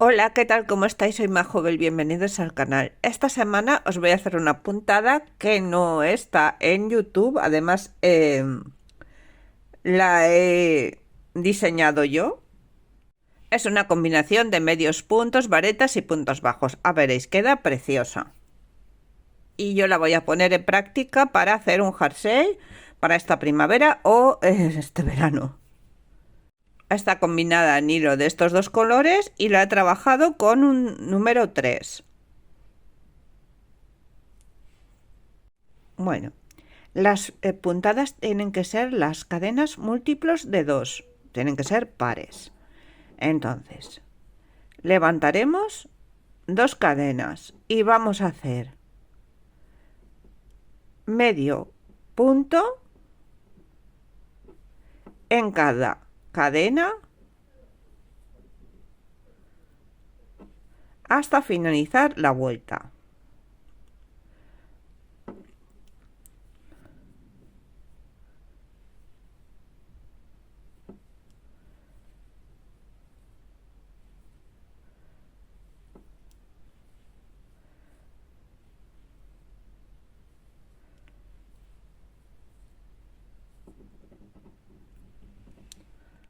Hola, ¿qué tal? ¿Cómo estáis? Soy Majovel, bienvenidos al canal. Esta semana os voy a hacer una puntada que no está en YouTube, además la he diseñado yo. Es una combinación de medios puntos, varetas y puntos bajos. A veréis, queda preciosa. Y yo la voy a poner en práctica para hacer un jersey para esta primavera o este verano. Está combinada en hilo de estos dos colores y la he trabajado con un número 3. Bueno, las puntadas tienen que ser las cadenas múltiplos de 2, tienen que ser pares. Entonces, levantaremos dos cadenas y vamos a hacer medio punto en cada cadena hasta finalizar la vuelta.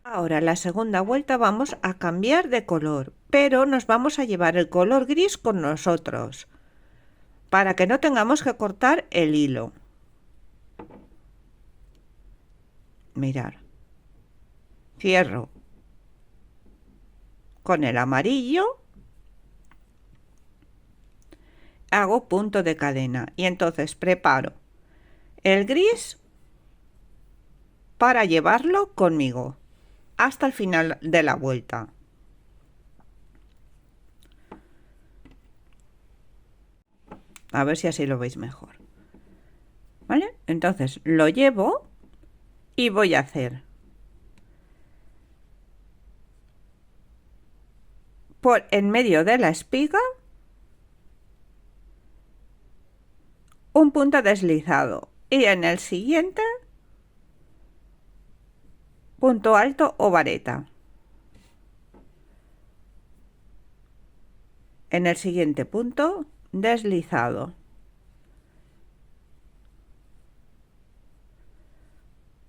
Ahora la segunda vuelta vamos a cambiar de color, pero nos vamos a llevar el color gris con nosotros, para que no tengamos que cortar el hilo. Mirar. Cierro con el amarillo, hago punto de cadena y entonces preparo el gris para llevarlo conmigo hasta el final de la vuelta. A ver si así lo veis mejor. ¿Vale? Entonces lo llevo y voy a hacer por en medio de la espiga un punto deslizado y en el siguiente punto alto o vareta. En el siguiente punto deslizado.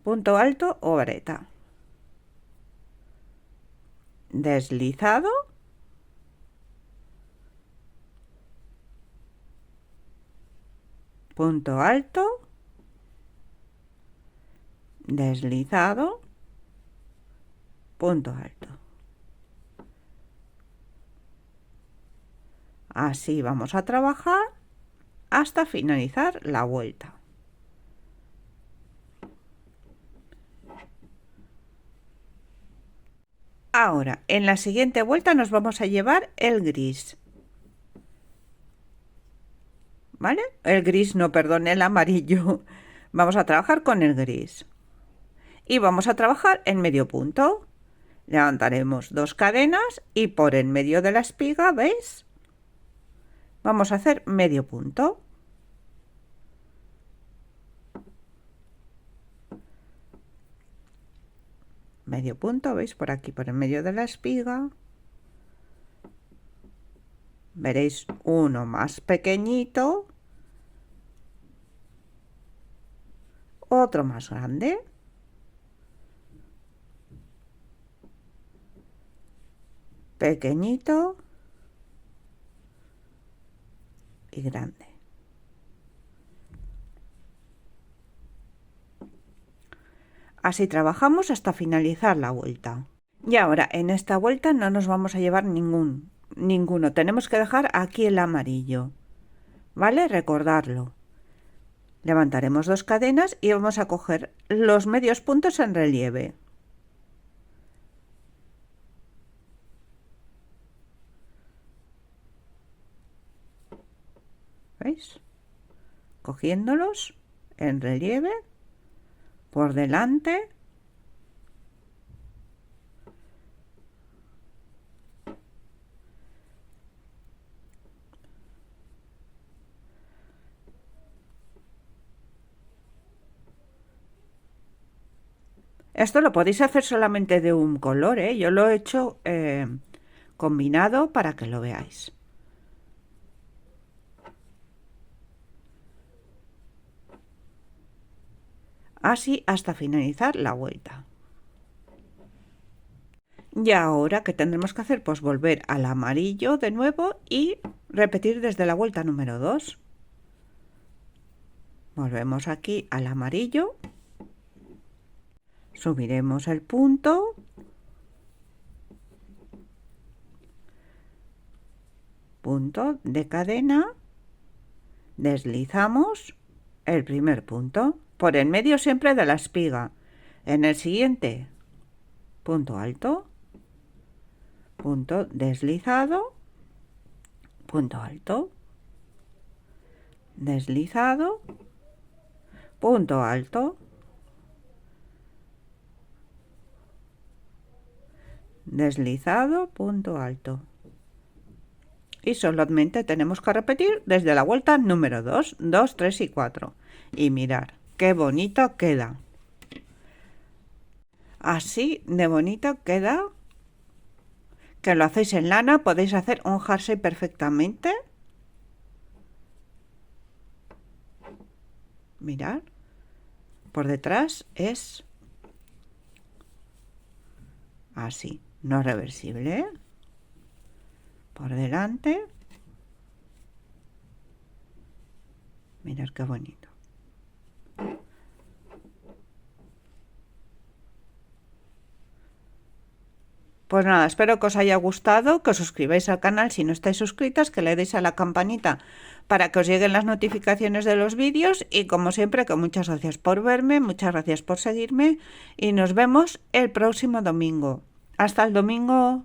Punto alto o vareta. Deslizado. Punto alto. Deslizado. Punto alto. Así vamos a trabajar hasta finalizar la vuelta. Ahora, en la siguiente vuelta nos vamos a llevar el gris. ¿Vale? El gris, no, perdón, el amarillo. Vamos a trabajar con el gris. Y vamos a trabajar en medio punto. Levantaremos dos cadenas y por en medio de la espiga, ¿veis? Vamos a hacer medio punto. Medio punto, ¿veis? Por aquí, por en medio de la espiga. Veréis uno más pequeñito. Otro más grande. Pequeñito. Y grande. Así trabajamos hasta finalizar la vuelta. Y ahora en esta vuelta no nos vamos a llevar ninguno. Tenemos que dejar aquí el amarillo. ¿Vale? Recordarlo. Levantaremos dos cadenas y vamos a coger los medios puntos en relieve. ¿Veis? Cogiéndolos en relieve por delante. Esto lo podéis hacer solamente de un color, ¿eh? Yo lo he hecho combinado para que lo veáis. Así hasta finalizar la vuelta. Y ahora, ¿qué tendremos que hacer? Pues volver al amarillo de nuevo y repetir desde la vuelta número 2. Volvemos aquí al amarillo, subiremos el punto, punto de cadena, deslizamos el primer punto por el medio siempre de la espiga. En el siguiente, punto alto, punto deslizado, punto alto, deslizado, punto alto, deslizado, punto alto. Y solamente tenemos que repetir desde la vuelta número 2, 2, 3 y 4. Y mirar qué bonito queda. Así de bonito queda. Que lo hacéis en lana, podéis hacer un jersey perfectamente. Mirad, por detrás es así, no reversible, ¿eh? Por delante, mirad qué bonito. Pues nada, espero que os haya gustado, que os suscribáis al canal si no estáis suscritas, que le deis a la campanita para que os lleguen las notificaciones de los vídeos y como siempre que muchas gracias por verme, muchas gracias por seguirme y nos vemos el próximo domingo. Hasta el domingo.